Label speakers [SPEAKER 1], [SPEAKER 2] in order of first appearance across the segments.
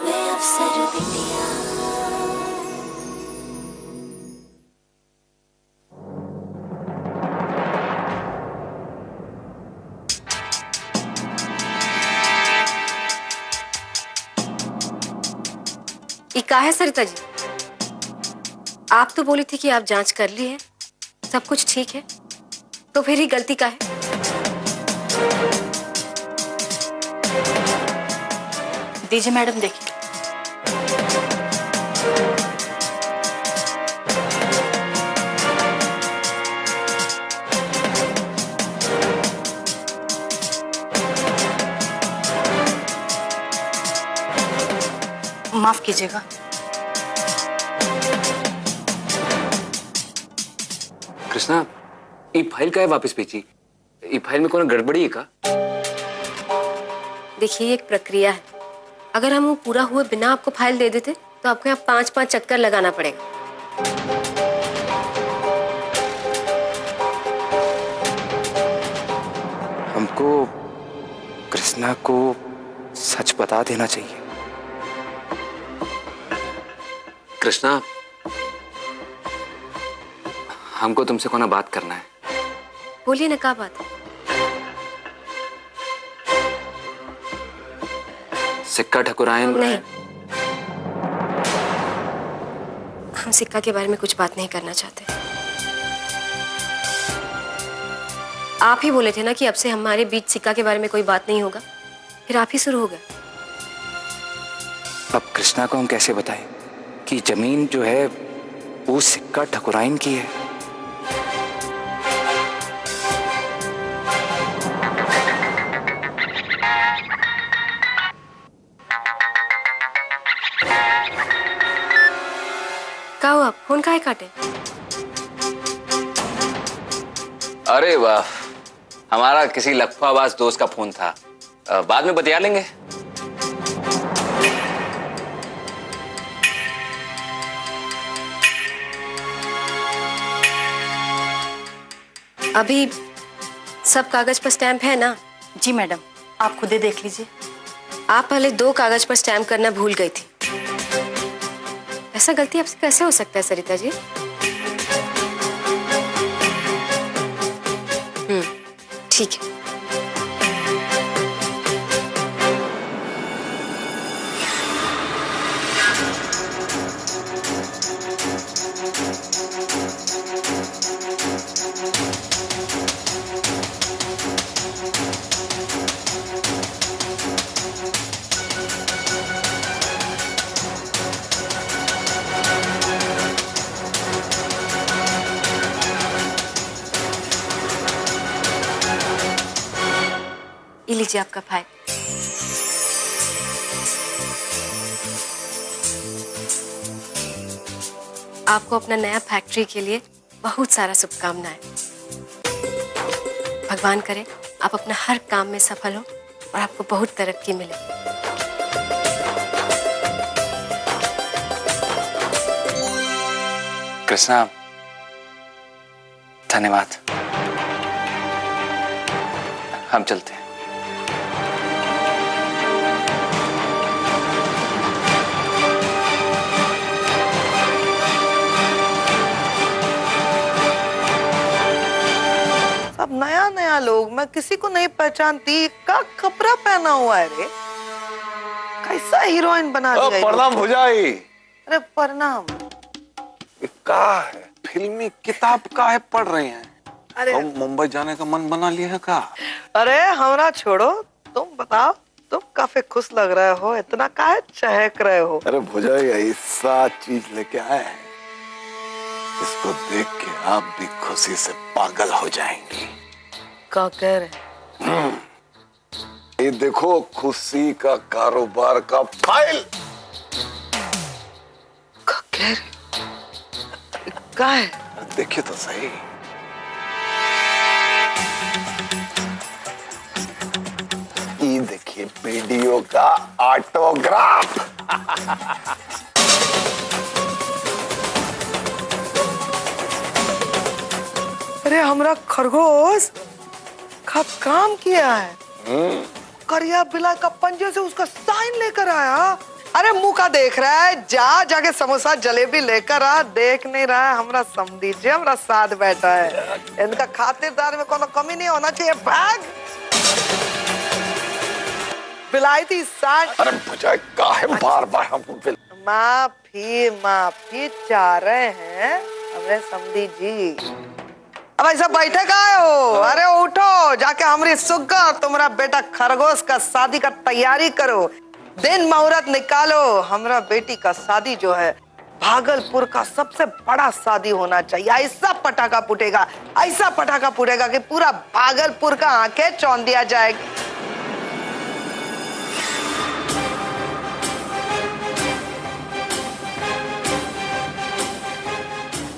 [SPEAKER 1] में अफसर बिटिया।
[SPEAKER 2] ये का है सरिता जी? आप तो बोली थी कि आप जांच कर ली है, सब कुछ ठीक है, तो फिर ही गलती का है?
[SPEAKER 3] दीजिए मैडम, देखिए। माफ कीजिएगा।
[SPEAKER 4] कृष्णा, ये फाइल का है वापस भेजी? ये फाइल में कोई गड़बड़ी है का?
[SPEAKER 2] देखिए, ये एक प्रक्रिया है। अगर हम वो पूरा हुए बिना आपको फाइल दे देते तो आपको यहाँ 5-5 चक्कर लगाना पड़ेगा।
[SPEAKER 4] हमको कृष्णा को सच बता देना चाहिए। कृष्णा, हमको तुमसे कोई बात करना है।
[SPEAKER 2] बोलिए ना, क्या बात है?
[SPEAKER 4] सिक्का ठकुराइन?
[SPEAKER 2] नहीं, हम सिक्का के बारे में कुछ बात नहीं करना चाहते। आप ही बोले थे ना कि अब से हमारे बीच सिक्का के बारे में कोई बात नहीं होगा, फिर आप ही शुरू हो गए।
[SPEAKER 4] अब कृष्णा को हम कैसे बताएं कि जमीन जो है वो सिक्का ठकुराइन की है?
[SPEAKER 2] क्या हुआ, फोन काहे काटे?
[SPEAKER 5] अरे वाह, हमारा किसी लफाबाज दोस्त का फोन था। बाद में बतिया लेंगे।
[SPEAKER 2] अभी सब कागज पर स्टैंप है ना?
[SPEAKER 3] जी मैडम, आप खुद ही देख लीजिए।
[SPEAKER 2] आप पहले 2 कागज पर स्टैंप करना भूल गई थी। ऐसा गलती आपसे कैसे हो सकता है सरिता जी? ठीक है। ये लीजिए आपका फाइल। आपको अपना नया फैक्ट्री के लिए बहुत सारा शुभकामनाएं। भगवान करे आप अपना हर काम में सफल हो और आपको बहुत तरक्की मिले।
[SPEAKER 4] कृष्णा, धन्यवाद। हम चलते हैं।
[SPEAKER 6] सब नया नया लोग, मैं किसी को नहीं पहचानती। का कपड़ा पहना हुआ है रे? कैसा हीरोइन बना दिया?
[SPEAKER 7] प्रणाम भुजाई।
[SPEAKER 6] अरे प्रणाम।
[SPEAKER 7] का है? फिल्मी किताब का है पढ़ रहे हैं?
[SPEAKER 6] अरे
[SPEAKER 7] हम मुंबई जाने का मन बना लिए है का?
[SPEAKER 6] अरे हमरा छोड़ो, तुम बताओ, तुम काफी खुश लग रहे हो, इतना काहे चहक रहे हो?
[SPEAKER 7] अरे भुजाई, ऐसा चीज लेके आए हैं, इसको देख के आप भी खुशी से पागल हो जाएंगी।
[SPEAKER 6] क्या कह रहे?
[SPEAKER 7] ये देखो, खुशी का कारोबार का फाइल।
[SPEAKER 6] क्या कह रहे? क्या है?
[SPEAKER 7] देखिए तो सही। ये देखिए, वीडियो का ऑटोग्राफ।
[SPEAKER 6] अरे हमरा खरगोश का काम किया है। करिया बिलाई का पंजे से उसका साइन लेकर आया। अरे अरे मुंह का देख रहा है, जा जाके समोसा जलेबी लेकर आ। देख नहीं रहा है हमरा समझी जी, हमरा साथ बैठा है। इनका खातिरदार में कोनो कमी नहीं होना चाहिए। भाग बिलायती सांड।
[SPEAKER 7] अरे बजाय काहे बार बार हमको
[SPEAKER 6] माफी चाह रहे हैं हमरे समझी जी। अब ऐसा बैठे काहे हो? अरे उठो, जाके हमारी सुग्गा और तुम्हारा बेटा खरगोश का शादी का तैयारी करो। दिन मुहूर्त निकालो। हमरा बेटी का शादी जो है भागलपुर का सबसे बड़ा शादी होना चाहिए। ऐसा पटाखा फूटेगा, ऐसा पटाखा फूटेगा कि पूरा भागलपुर का आंखें चौंध दिया जाएगी।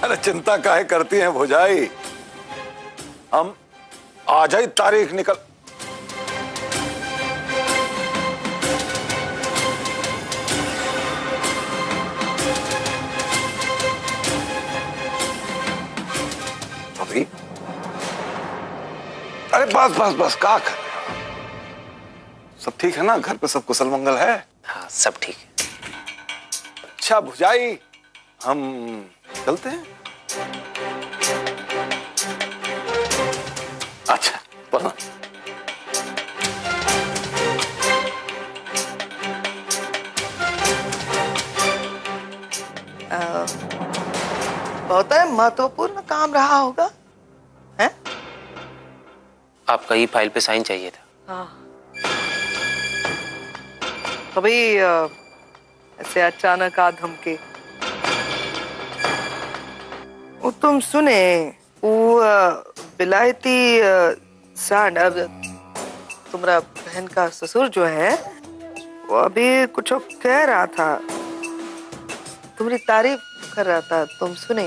[SPEAKER 7] अरे चिंता काहे करती हैं भौजाई, हम आज ही तारीख निकल। अभी अरे बस बस बस का कर, सब ठीक है ना? घर पे सब कुशल मंगल है?
[SPEAKER 5] हाँ सब ठीक है।
[SPEAKER 7] अच्छा भौजाई, हम चलते हैं। अच्छा प्रणाम।
[SPEAKER 6] बहुत महत्वपूर्ण काम रहा होगा है?
[SPEAKER 1] आपका ही फाइल पे साइन चाहिए था।
[SPEAKER 6] हाँ। कभी ऐसे अचानक आ धमके। वो तुम सुने, वो बिलायती सांड, अब तुम्हारा बहन का ससुर जो है वो अभी कुछ कह रहा था, तुम्हारी तारीफ कर रहा था, तुम सुने?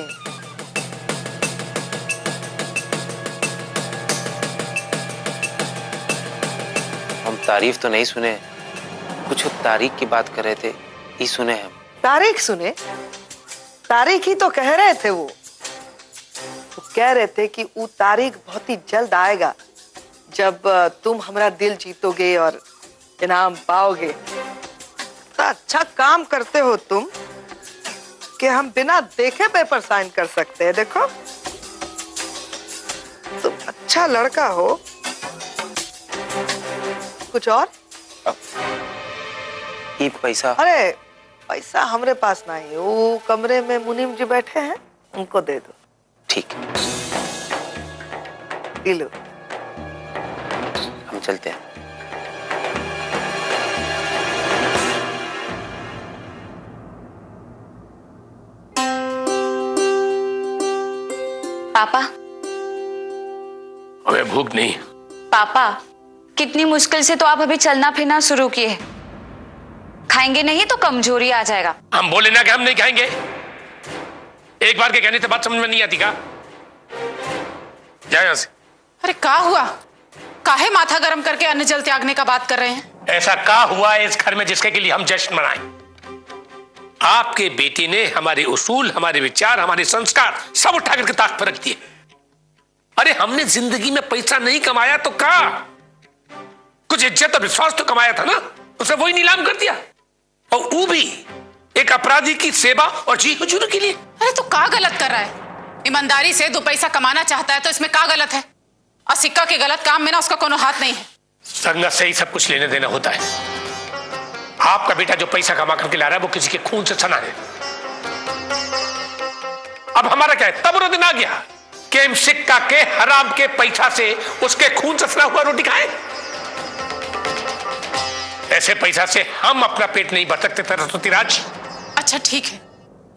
[SPEAKER 1] हम तारीफ तो नहीं सुने, कुछ तारीख की बात कर रहे थे, ये सुने हम।
[SPEAKER 6] तारीख सुने? तारीख ही तो कह रहे थे। वो कह रहे थे कि वो तारीख बहुत ही जल्द आएगा जब तुम हमारा दिल जीतोगे और इनाम पाओगे। तो अच्छा काम करते हो तुम कि हम बिना देखे पेपर साइन कर सकते हैं। देखो तुम अच्छा लड़का हो। कुछ और?
[SPEAKER 1] ये पैसा?
[SPEAKER 6] अरे पैसा हमारे पास नहीं, वो कमरे में मुनीम जी बैठे हैं, उनको दे दो।
[SPEAKER 1] ठीक है,
[SPEAKER 6] लो।
[SPEAKER 1] हम चलते हैं।
[SPEAKER 8] पापा।
[SPEAKER 9] हमें भूख नहीं।
[SPEAKER 8] पापा कितनी मुश्किल से तो आप अभी चलना फिरना शुरू किए, खाएंगे नहीं तो कमजोरी आ जाएगा।
[SPEAKER 9] हम बोले ना कि हम नहीं खाएंगे। एक बार के कहने से बात समझ में नहीं आती का? जाए यहां से।
[SPEAKER 10] अरे का हुआ? काहे माथा गरम करके अन्न जल त्यागने का बात कर रहे हैं?
[SPEAKER 9] ऐसा का हुआ है इस घर में जिसके के लिए हम जश्न मनाएं? आपके बेटे ने हमारे उसूल, हमारे विचार, हमारे संस्कार सब उठा करके ताक पर रख दिए। अरे हमने जिंदगी में पैसा नहीं कमाया तो का, कुछ इज्जत और विश्वास तो कमाया था ना, उसे वही नीलाम कर दिया, और वो भी एक अपराधी की सेवा और जी हुजूर के लिए।
[SPEAKER 10] अरे तो का गलत कर रहा है? ईमानदारी से दो पैसा कमाना चाहता है तो इसमें का गलत है? और सिक्का के गलत काम में ना उसका कोनो हाथ नहीं है।
[SPEAKER 9] संगत से ही सब कुछ लेने देना होता है। आपका बेटा जो पैसा कमा करके ला रहा है वो किसी के खून से सना है। अब हमारा क्या है? तब वो दिन आ गया कि हम सिक्का के हराम के पैसा से उसके खून से सना हुआ रोटी खाएं। ऐसे पैसा से हम अपना पेट नहीं भर सकते सरस्वतीराज।
[SPEAKER 10] अच्छा ठीक है,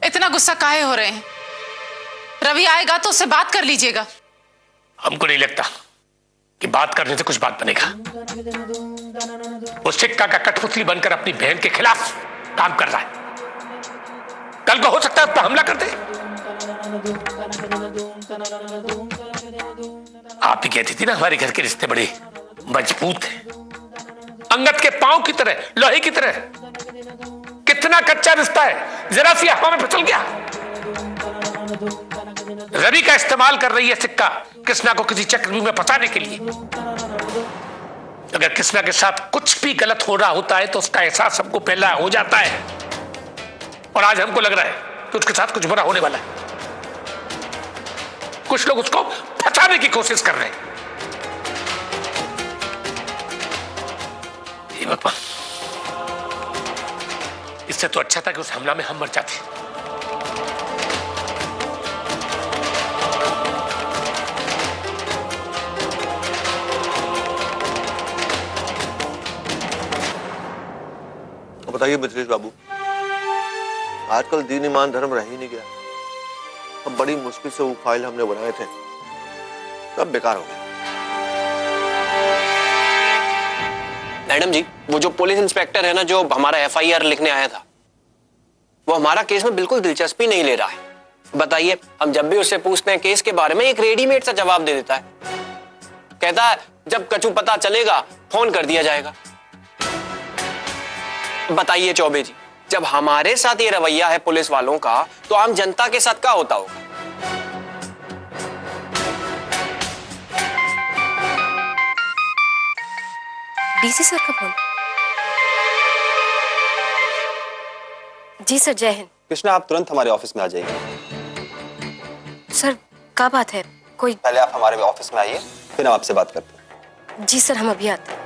[SPEAKER 10] इतना गुस्सा काहे हो रहे हैं? रवि आएगा तो उससे बात कर लीजिएगा।
[SPEAKER 9] हमको नहीं लगता कि बात करने से कुछ बात बनेगा। वो सिक्का का कठपुतली बनकर अपनी बहन के खिलाफ काम कर रहा है। कल को हो सकता है उस पर हमला कर दे। आप ही कहती थी ना हमारे घर के रिश्ते बड़े मजबूत हैं, अंगद के पांव की तरह, लोहे की तरह। कितना कच्चा रिश्ता है, जरा सी हवा में फिसल गया। रवि का इस्तेमाल कर रही है सिक्का कृष्णा को किसी चक्रव्यूह में फंसाने के लिए। अगर कृष्णा के साथ कुछ भी गलत हो रहा होता है तो उसका एहसास हमको पहला हो जाता है, और आज हमको लग रहा है कि उसके साथ कुछ बुरा होने वाला है। कुछ लोग उसको फंसाने की कोशिश कर रहे हैं। हे भगवान, इससे तो अच्छा था कि उस हमला में हम मर जाते।
[SPEAKER 11] बताइए मिथिलेश बाबू, आजकल दीन ईमान धर्म रह ही नहीं गया। अब बड़ी मुश्किल से वो फाइल हमने बनाए थे, सब बेकार हो गए।
[SPEAKER 1] मैडम जी, वो जो पुलिस इंस्पेक्टर है ना, जो हमारा FIR लिखने आया था, वो हमारा केस में बिल्कुल दिलचस्पी नहीं ले रहा है। बताइए, हम जब भी उससे पूछते हैं केस के बारे में, एक रेडीमेड सा जवाब दे देता है। कहता है जब कचू पता चलेगा फोन कर दिया जाएगा। बताइए चौबे जी, जब हमारे साथ ये रवैया है पुलिस वालों का, तो आम जनता के साथ क्या होता होगा?
[SPEAKER 2] डीसी सर का फोन। जी सर, जय हिंद।
[SPEAKER 12] कृष्णा, आप तुरंत हमारे ऑफिस में आ जाइए।
[SPEAKER 2] सर, क्या बात है? कोई
[SPEAKER 12] पहले आप हमारे ऑफिस में आइए, फिर हम आपसे बात करते हैं।
[SPEAKER 2] जी सर, हम अभी आते हैं।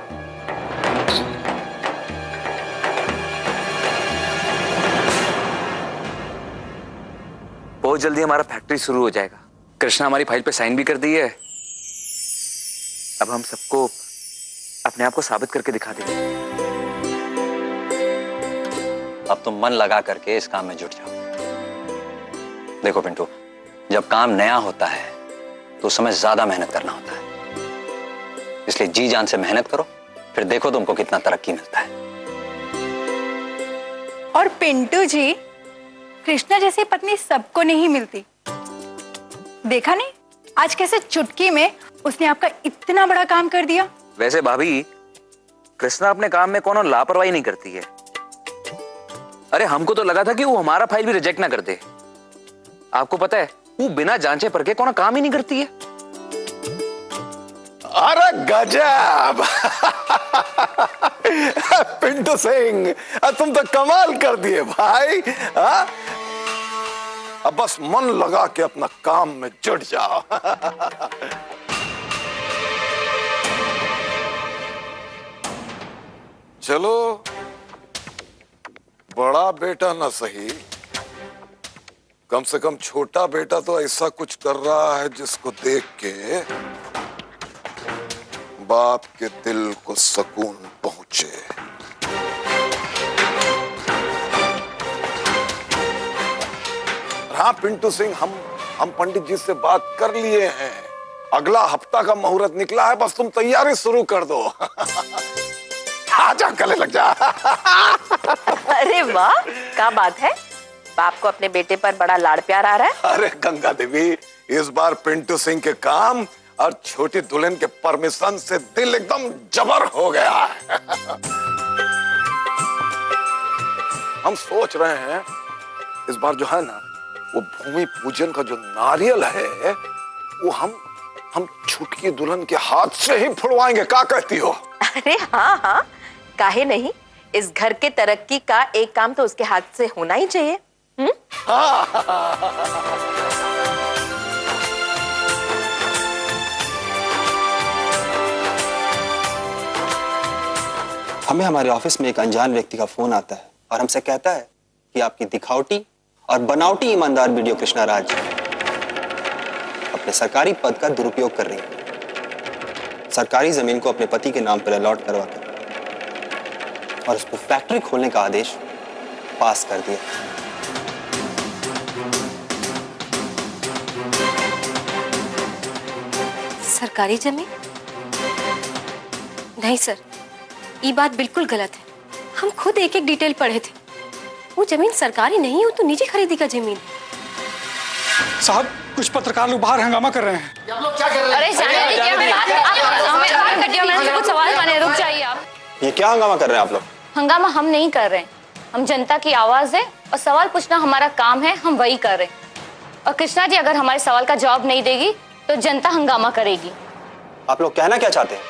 [SPEAKER 4] बहुत जल्दी हमारा फैक्ट्री शुरू हो जाएगा। कृष्णा हमारी फाइल पे साइन भी कर दी है। अब हम सबको अपने आप को साबित करके दिखा देंगे।
[SPEAKER 12] अब तुम मन लगा करके इस काम में जुट जाओ। देखो पिंटू, जब काम नया होता है तो उस समय ज्यादा मेहनत करना होता है, इसलिए जी जान से मेहनत करो, फिर देखो तुमको कितना तरक्की मिलता है।
[SPEAKER 13] और पिंटू जी, कृष्णा जैसी पत्नी सबको नहीं मिलती। देखा नहीं आज कैसे चुटकी में उसने आपका इतना बड़ा काम कर दिया।
[SPEAKER 4] वैसे भाभी, कृष्णा अपने काम में कोनो लापरवाही नहीं करती है। अरे हमको तो लगा था कि वो हमारा फाइल भी रिजेक्ट ना कर दे। आपको पता है, वो बिना जांचे परखे कोनो काम ही नहीं करती है।
[SPEAKER 7] अरे गजब पिंटू सिंह, तुम तो कमाल कर दिए भाई। अब बस मन लगा के अपना काम में जुट जाओ। चलो, बड़ा बेटा ना सही, कम से कम छोटा बेटा तो ऐसा कुछ कर रहा है जिसको देख के बाप के दिल को सुकून पहुंचे। हाँ पिंटू सिंह, हम पंडित जी से बात कर लिए हैं। अगला हफ्ता का मुहूर्त निकला है, बस तुम तैयारी शुरू कर दो। आजा, गले लग जा।
[SPEAKER 14] अरे वाह, क्या बात है, बाप को अपने बेटे पर बड़ा लाड़ प्यार आ रहा है।
[SPEAKER 7] अरे गंगा देवी, इस बार पिंटू सिंह के काम और छोटी दुल्हन के परमिशन से दिल एकदम जबर हो गया है। हम सोच रहे हैं इस बार जो है ना, वो भूमि पूजन का जो नारियल है, वो हम छुटकी दुल्हन के हाथ से ही फुड़वाएंगे। क्या कहती हो?
[SPEAKER 14] अरे हाँ हाँ, काहे नहीं, इस घर के तरक्की का एक काम तो उसके हाथ से होना ही चाहिए।
[SPEAKER 12] हमें हमारे ऑफिस में एक अनजान व्यक्ति का फोन आता है और हमसे कहता है कि आपकी दिखावटी और बनावटी ईमानदार वीडियो कृष्णा राज अपने सरकारी पद का दुरुपयोग कर रही है। सरकारी जमीन को अपने पति के नाम पर अलॉट करवा कर और उसको फैक्ट्री खोलने का आदेश पास कर दिया।
[SPEAKER 2] सरकारी जमीन? नहीं सर, ये बात बिल्कुल गलत है। हम खुद एक एक डिटेल पढ़े थे। वो जमीन सरकारी नहीं है, वो तो निजी खरीदी का जमीन।
[SPEAKER 15] साहब, कुछ पत्रकार लोग बाहर हंगामा कर रहे हैं।
[SPEAKER 8] आप लोग क्या कर रहे हैं? अरे जाने दीजिए, हमें कुछ सवाल करने, रुक जाइए आप।
[SPEAKER 12] ये क्या हंगामा कर रहे हैं आप लोग?
[SPEAKER 8] हंगामा हम नहीं कर रहे हैं, हम जनता की आवाज है और सवाल पूछना हमारा काम है, हम वही कर रहे हैं। और कृष्णा जी अगर हमारे सवाल का जवाब नहीं देगी तो जनता हंगामा करेगी।
[SPEAKER 12] आप लोग कहना क्या चाहते हैं?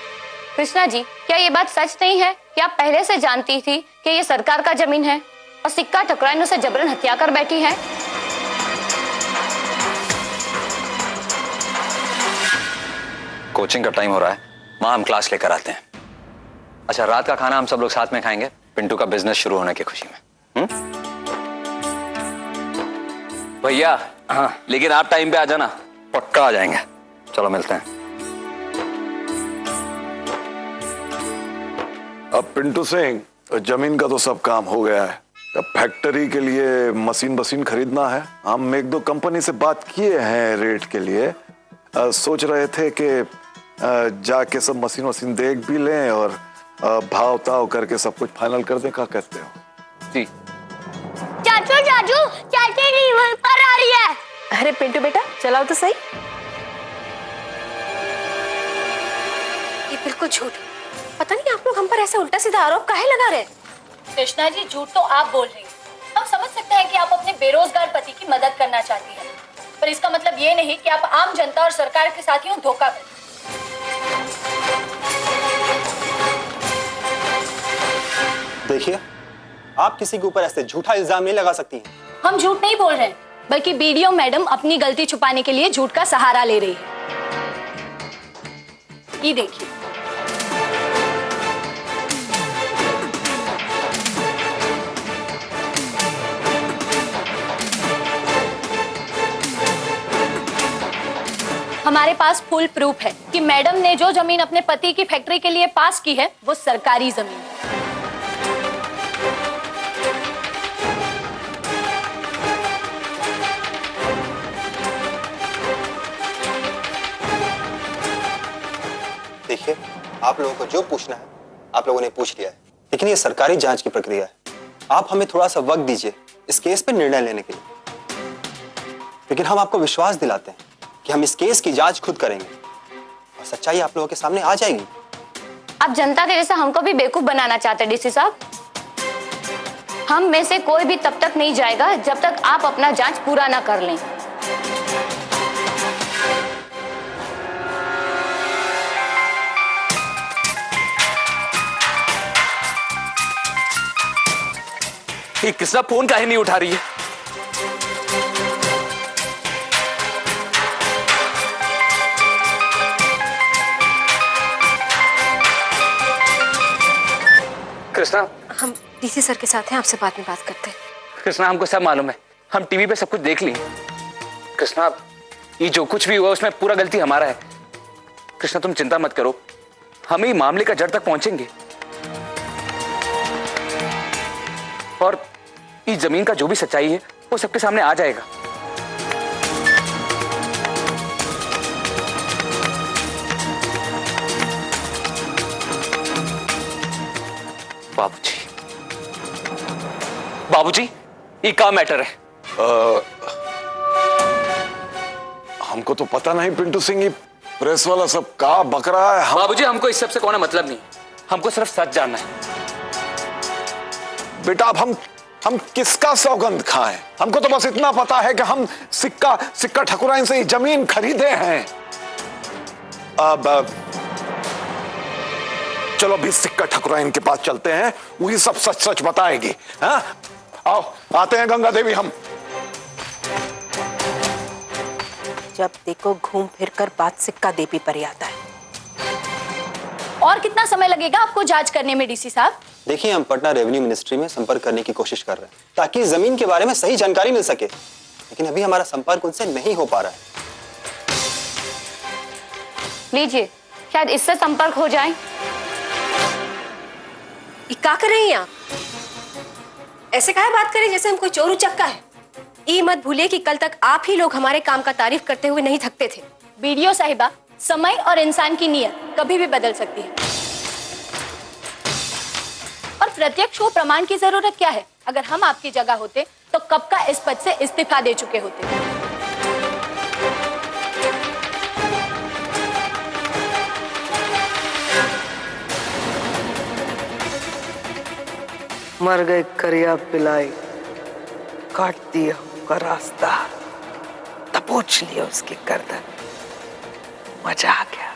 [SPEAKER 8] कृष्णा जी, क्या ये बात सच नहीं है कि आप पहले से जानती थी कि ये सरकार का जमीन है और सिक्का ठकुराइन उसे जबरन हत्या कर बैठी है?
[SPEAKER 5] कोचिंग का टाइम हो रहा है, वहां हम क्लास लेकर आते हैं। अच्छा, रात का खाना हम सब लोग साथ में खाएंगे, पिंटू का बिजनेस शुरू होने की खुशी में। भैया, हाँ, लेकिन आप टाइम पे आ जाना। पक्का आ जाएंगे। चलो मिलते हैं।
[SPEAKER 7] अब पिंटू सिंह, जमीन का तो सब काम हो गया है। अब फैक्ट्री के लिए मशीन खरीदना है। हम एक दो कंपनी से बात किए हैं रेट के लिए। सोच रहे थे कि जाके सब मशीन देख भी लें और भाव ताव करके सब कुछ फाइनल कर दें। क्या कहते हो?
[SPEAKER 5] जी।
[SPEAKER 16] चाचू चाची रिवर पर आ रही है।
[SPEAKER 14] अरे पिंटू बेटा, चलाओ तो सही।
[SPEAKER 2] ये बिल्कुल झूठ। पता नहीं आप लोग हम पर ऐसा उल्टा सीधा आरोप काहे लगा रहे हैं?
[SPEAKER 17] कृष्णा जी, झूठ तो आप बोल रही हैं। हम समझ सकते हैं कि आप अपने बेरोजगार पति की मदद करना चाहती हैं, पर इसका मतलब ये नहीं कि आप आम जनता और सरकार के साथ यूं धोखा करें।
[SPEAKER 12] देखिए, आप किसी के ऊपर ऐसे झूठा इल्जाम नहीं लगा सकती हैं।
[SPEAKER 17] हम झूठ नहीं बोल रहे हैं, बल्कि बीडीओ मैडम अपनी गलती छुपाने के लिए झूठ का सहारा ले रही है। ये देखिए। हमारे पास फुल प्रूफ है कि मैडम ने जो जमीन अपने पति की फैक्ट्री के लिए पास की है वो सरकारी जमीन है।
[SPEAKER 12] देखिए, आप लोगों को जो पूछना है आप लोगों ने पूछ लिया है, लेकिन ये सरकारी जांच की प्रक्रिया है। आप हमें थोड़ा सा वक्त दीजिए इस केस पे निर्णय लेने के लिए। लेकिन हम आपको विश्वास दिलाते हैं कि हम इस केस की जांच खुद करेंगे और सच्चाई आप लोगों के सामने आ जाएगी।
[SPEAKER 8] आप जनता के जैसा हमको भी बेवकूफ बनाना चाहते हैं डीसी साहब? हम में से कोई भी तब तक नहीं जाएगा जब तक आप अपना जांच पूरा ना कर लें।
[SPEAKER 5] ये कृष्णा फोन काहे नहीं उठा रही है? कृष्णा,
[SPEAKER 2] हम डीसी सर के साथ हैं, आपसे बाद में बात करते हैं।
[SPEAKER 5] कृष्णा, हमको सब मालूम है, हम टीवी पे सब कुछ देख लिए। कृष्णा, ये जो कुछ भी हुआ उसमें पूरा गलती हमारा है। कृष्णा, तुम चिंता मत करो, हम ही मामले का जड़ तक पहुंचेंगे और इस जमीन का जो भी सच्चाई है वो सबके सामने आ जाएगा। बाबूजी, ये क्या मैटर है?
[SPEAKER 7] हमको तो पता नहीं पिंटू सिंह, ये प्रेस वाला सब का बक रहा है।
[SPEAKER 5] बाबूजी, हमको इस सब से कोई मतलब नहीं, हमको सिर्फ सच जानना है।
[SPEAKER 7] बेटा, अब हम किसका सौगंध खाएं? हमको तो बस इतना पता है कि हम सिक्का ठकुराइन से जमीन खरीदे हैं। अब चलो भी सिक्का ठकुराइन के पास चलते हैं, वही सब सच सच बताएगी। हाँ, आओ, आते हैं गंगा देवी हम।
[SPEAKER 14] जब देखो घूम फिर कर बात सिक्का देवी पर ही आता है।
[SPEAKER 17] और कितना समय लगेगा आपको जांच करने में डीसी साहब?
[SPEAKER 12] देखिए, हम पटना रेवेन्यू मिनिस्ट्री में संपर्क करने की कोशिश कर रहे हैं ताकि जमीन के बारे में सही जानकारी मिल सके, लेकिन अभी हमारा संपर्क उनसे नहीं हो पा रहा है।
[SPEAKER 8] लीजिए, शायद इससे संपर्क हो जाए।
[SPEAKER 2] ये क्या कर रही हैं आप? ऐसे काहे बात करें जैसे हम कोई चोर उचक्का है? ये मत भूलिए कि कल तक आप ही लोग हमारे काम का तारीफ करते हुए नहीं थकते थे।
[SPEAKER 17] बीडीओ साहिबा, समय और इंसान की नीयत कभी भी बदल सकती है, और प्रत्यक्ष को प्रमाण की जरूरत क्या है? अगर हम आपकी जगह होते तो कब का इस पद से इस्तीफा दे चुके होते।
[SPEAKER 6] मर गए करिया पिलाई, काट दिया का रास्ता, तब पूछ लिया उसकी गर्दन, मजा आ गया।